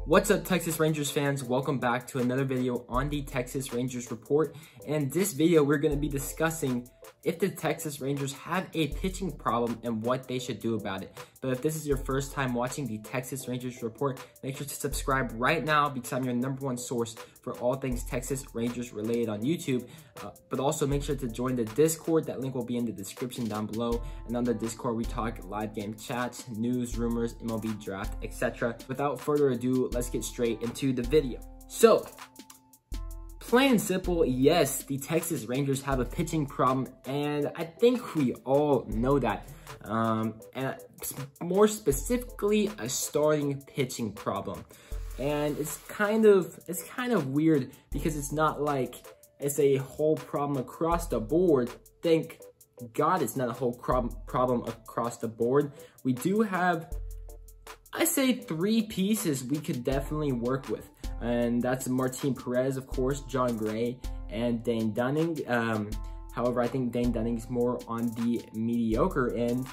What's up, Texas Rangers fans? Welcome back to another video on the Texas Rangers Report. And this video, we're going to be discussing if the Texas Rangers have a pitching problem and what they should do about it. But if this is your first time watching the Texas Rangers Report, make sure to subscribe right now because I'm your #1 source for all things Texas Rangers related on YouTube. But also make sure to join the Discord. That link will be in the description down below. And on the Discord, we talk live game chats, news, rumors, MLB draft, etc. Without further ado, let's get straight into the video. So, plain and simple, yes, the Texas Rangers have a pitching problem, and I think we all know that. And more specifically, a starting pitching problem. And it's kind of weird because it's not like it's a whole problem across the board. Thank God it's not a whole problem across the board. We do have, I say, 3 pieces we could definitely work with. And that's Martin Perez, of course, Jon Gray, and Dane Dunning. However, I think Dane Dunning's more on the mediocre end.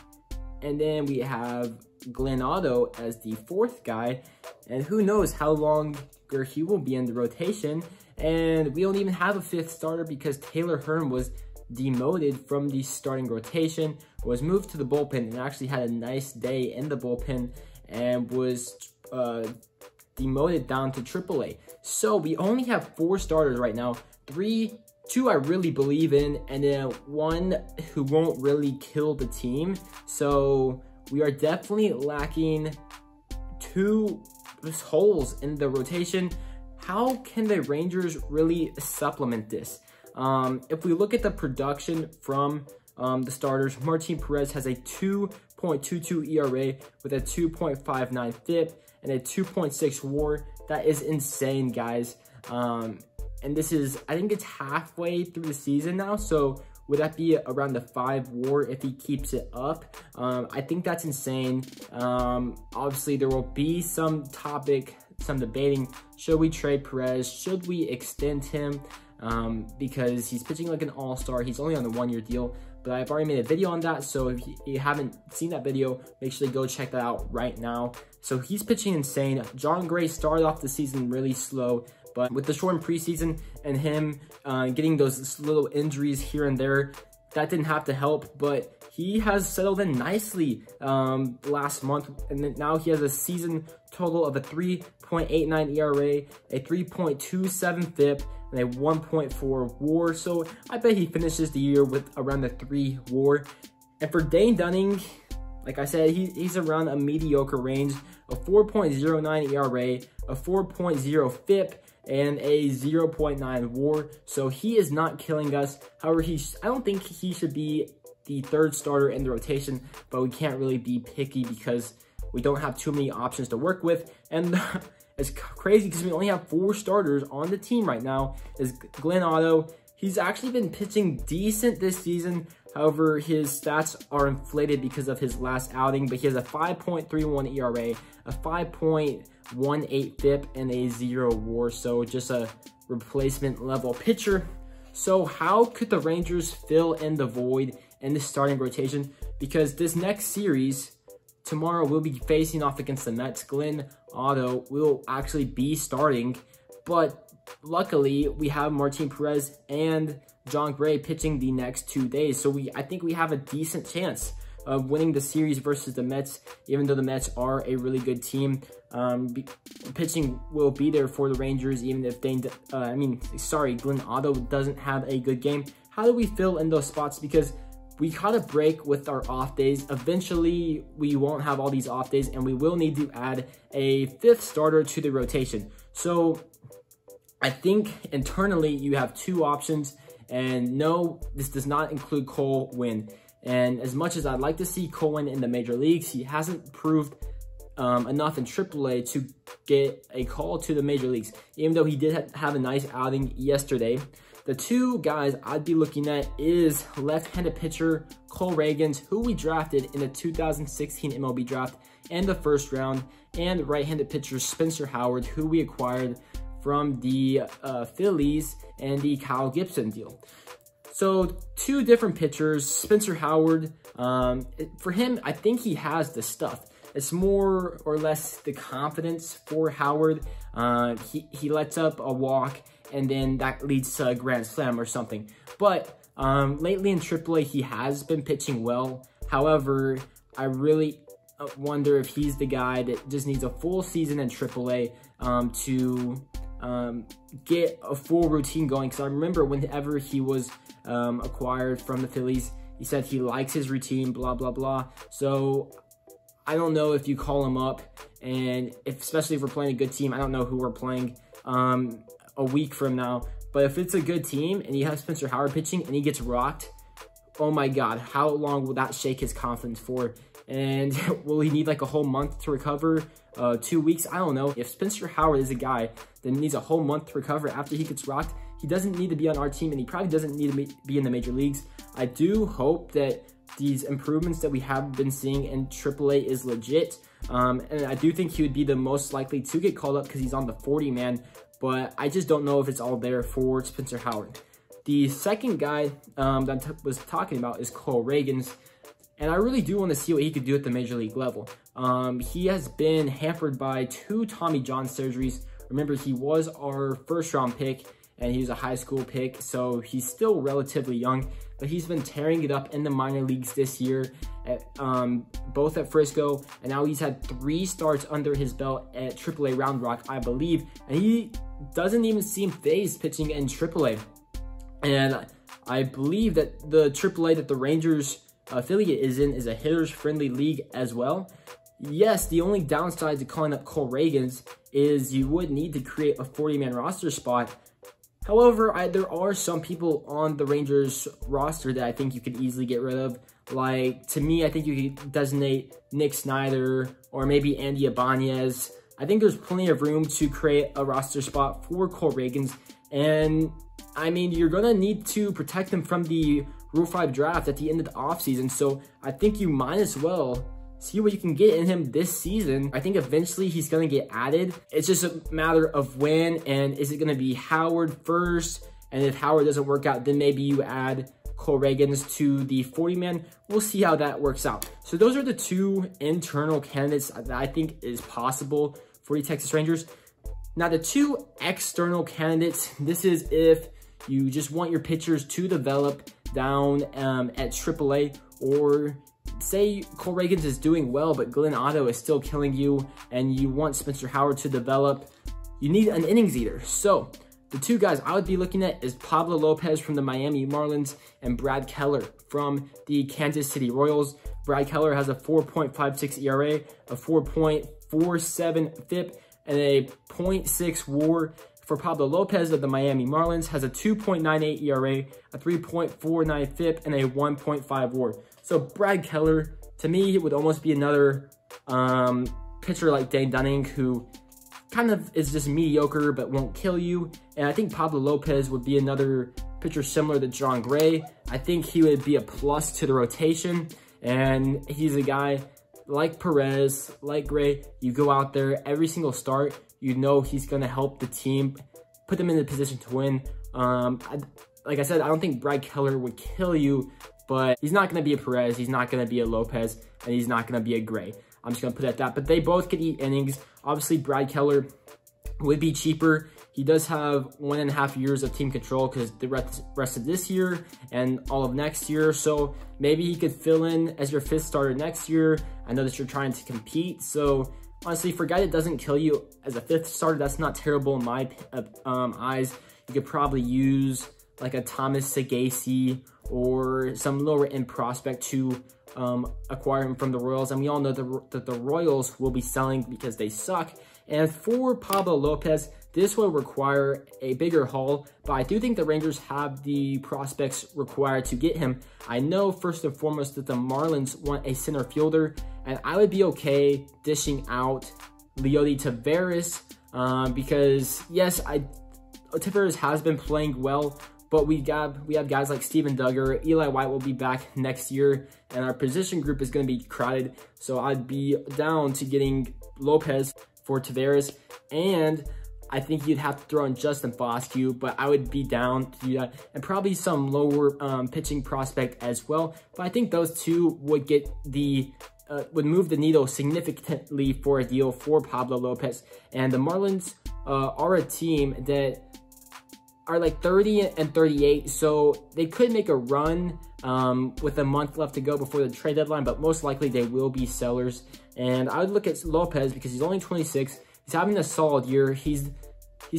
And then we have Glenn Otto as the 4th guy. And who knows how longer he will be in the rotation. And we don't even have a 5th starter because Taylor Hearn was demoted from the starting rotation, was moved to the bullpen, and actually had a nice day in the bullpen, and was demoted down to AAA. So we only have 4 starters right now. 2 I really believe in, and then 1 who won't really kill the team. So we are definitely lacking 2 holes in the rotation. How can the Rangers really supplement this? If we look at the production from the starters, Martin Perez has a 2.22 ERA with a 2.59 FIP and a 2.6 WAR. That is insane, guys. And this is, I think it's halfway through the season now, so would that be around the 5 WAR if he keeps it up? I think that's insane. Obviously, there will be some debating. Should we trade Perez? Should we extend him? Because he's pitching like an all-star. He's only on a 1-year deal, but I've already made a video on that. So if you haven't seen that video, make sure to go check that out right now. So he's pitching insane. Jon Gray started off the season really slow, but with the shortened preseason and him getting those little injuries here and there, that didn't have to help, but he has settled in nicely last month, and now he has a season total of a 3.89 ERA, a 3.27 FIP, and a 1.4 WAR. So I bet he finishes the year with around the 3 WAR. And for Dane Dunning, like I said, he's around a mediocre range, a 4.09 ERA, a 4.0 FIP, and a 0.9 WAR. So he is not killing us. However, I don't think he should be the 3rd starter in the rotation, but we can't really be picky because we don't have too many options to work with. And it's crazy because we only have 4 starters on the team right now. Is Glenn Otto. He's actually been pitching decent this season. However, his stats are inflated because of his last outing, but he has a 5.31 ERA, a 5.18 FIP, and a 0 WAR. So just a replacement level pitcher. So how could the Rangers fill in the void in the starting rotation? Because this next series, tomorrow, we'll be facing off against the Mets. Glenn Otto will actually be starting, but luckily we have Martin Perez and Jon Gray pitching the next 2 days. So I think we have a decent chance of winning the series versus the Mets, even though the Mets are a really good team. Pitching will be there for the Rangers, even if Glenn Otto doesn't have a good game. How do we fill in those spots? Because we caught a break with our off days. Eventually, we won't have all these off days, and we will need to add a 5th starter to the rotation. So I think internally you have 2 options, and no, this does not include Cole Winn. And as much as I'd like to see Cole Winn in the major leagues, he hasn't proved enough in AAA to get a call to the major leagues, even though he did have a nice outing yesterday. The 2 guys I'd be looking at is left-handed pitcher Cole Ragans, who we drafted in the 2016 MLB draft in the 1st round, and right-handed pitcher Spencer Howard, who we acquired from the Phillies and the Kyle Gibson deal. So 2 different pitchers. Spencer Howard, for him, I think he has the stuff. it's more or less the confidence for Howard. He lets up a walk, and then that leads to a grand slam or something. But lately in AAA, he has been pitching well. However, I really wonder if he's the guy that just needs a full season in AAA to get a full routine going. Because I remember whenever he was acquired from the Phillies, he said he likes his routine, blah, blah, blah. So I don't know if you call him up, and especially if we're playing a good team. I don't know who we're playing a week from now. But if it's a good team and you have Spencer Howard pitching and he gets rocked, oh my God, how long will that shake his confidence for? And will he need like a whole month to recover? 2 weeks? I don't know. If Spencer Howard is a guy that needs a whole month to recover after he gets rocked, he doesn't need to be on our team, and he probably doesn't need to be in the major leagues. I do hope that these improvements that we have been seeing in AAA is legit. And I do think he would be the most likely to get called up because he's on the 40-man. But I just don't know if it's all there for Spencer Howard. The second guy that I was talking about is Cole Ragans. And I really do want to see what he could do at the major league level. He has been hampered by 2 Tommy John surgeries. Remember, he was our first-round pick, and he was a high school pick, so he's still relatively young. But he's been tearing it up in the minor leagues this year, both at Frisco, and now he's had 3 starts under his belt at AAA Round Rock, I believe. And he doesn't even seem phased pitching in AAA. And I believe that the AAA that the Rangers affiliate is in is a hitters-friendly league as well. Yes, the only downside to calling up Cole Ragans is you would need to create a 40-man roster spot. However, there are some people on the Rangers roster that I think you could easily get rid of. Like, to me, I think you could designate Nick Snyder or maybe Andy Ibanez. I think there's plenty of room to create a roster spot for Cole Ragans. And, I mean, you're going to need to protect him from the Rule 5 draft at the end of the offseason. So, I think you might as well see what you can get in him this season. I think eventually he's going to get added. It's just a matter of when, and is it going to be Howard first? And if Howard doesn't work out, then maybe you add Cole Ragans to the 40-man. We'll see how that works out. So those are the 2 internal candidates that I think is possible for the Texas Rangers. Now the 2 external candidates, this is if you just want your pitchers to develop down at AAA, or say Cole Ragans is doing well, but Glenn Otto is still killing you, and you want Spencer Howard to develop. You need an innings eater. So the 2 guys I would be looking at is Pablo Lopez from the Miami Marlins and Brad Keller from the Kansas City Royals. Brad Keller has a 4.56 ERA, a 4.47 FIP, and a 0.6 WAR. For Pablo Lopez of the Miami Marlins, has a 2.98 ERA, a 3.49 FIP, and a 1.5 WAR. So Brad Keller, to me, would almost be another pitcher like Dane Dunning, who kind of is just mediocre but won't kill you. And I think Pablo Lopez would be another pitcher similar to John Gray. I think he would be a plus to the rotation, and he's a guy like Perez, like Gray. You go out there every single start, you know he's going to help the team, put them in a position to win. Like I said, I don't think Brad Keller would kill you, but he's not going to be a Perez, he's not going to be a Lopez, and he's not going to be a Gray. I'm just going to put it at that. But they both could eat innings. Obviously, Brad Keller would be cheaper. He does have 1.5 years of team control because the rest of this year and all of next year. So maybe he could fill in as your 5th starter next year. I know that you're trying to compete. So honestly, for a guy that doesn't kill you as a 5th starter, that's not terrible in my eyes. You could probably use like a Thomas Sagasi or some lower end prospect to acquire him from the Royals. And we all know that the Royals will be selling because they suck. And for Pablo Lopez, this will require a bigger haul, but I do think the Rangers have the prospects required to get him. I know first and foremost that the Marlins want a center fielder, and I would be okay dishing out Leody Taveras because yes, Taveras has been playing well, but we have guys like Steven Duggar, Eli White will be back next year, and our position group is going to be crowded. So I'd be down to getting Lopez for Taveras, and I think you'd have to throw in Justin Foscue, but I would be down to do that, and probably some lower pitching prospect as well. But I think those 2 would get the would move the needle significantly for a deal for Pablo Lopez. And the Marlins are a team that are like 30 and 38, so they could make a run with a month left to go before the trade deadline, but most likely they will be sellers. And I would look at Lopez because he's only 26. He's having a solid year. He's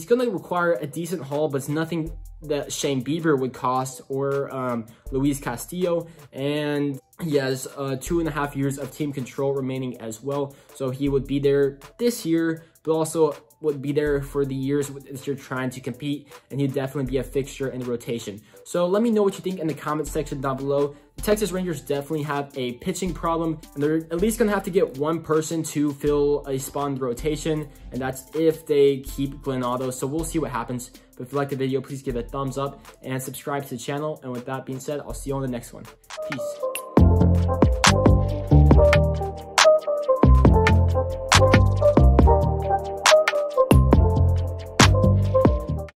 going to require a decent haul, but it's nothing that Shane Bieber would cost or Luis Castillo. And he has 2.5 years of team control remaining as well. So he would be there this year, but also would be there for the years that you're trying to compete, and he'd definitely be a fixture in the rotation. So let me know what you think in the comment section down below. The Texas Rangers definitely have a pitching problem, and they're at least going to have to get one person to fill a spot in the rotation, and that's if they keep Glenn Otto. So we'll see what happens. But if you like the video, please give it a thumbs up and subscribe to the channel. And with that being said, I'll see you on the next one. Peace.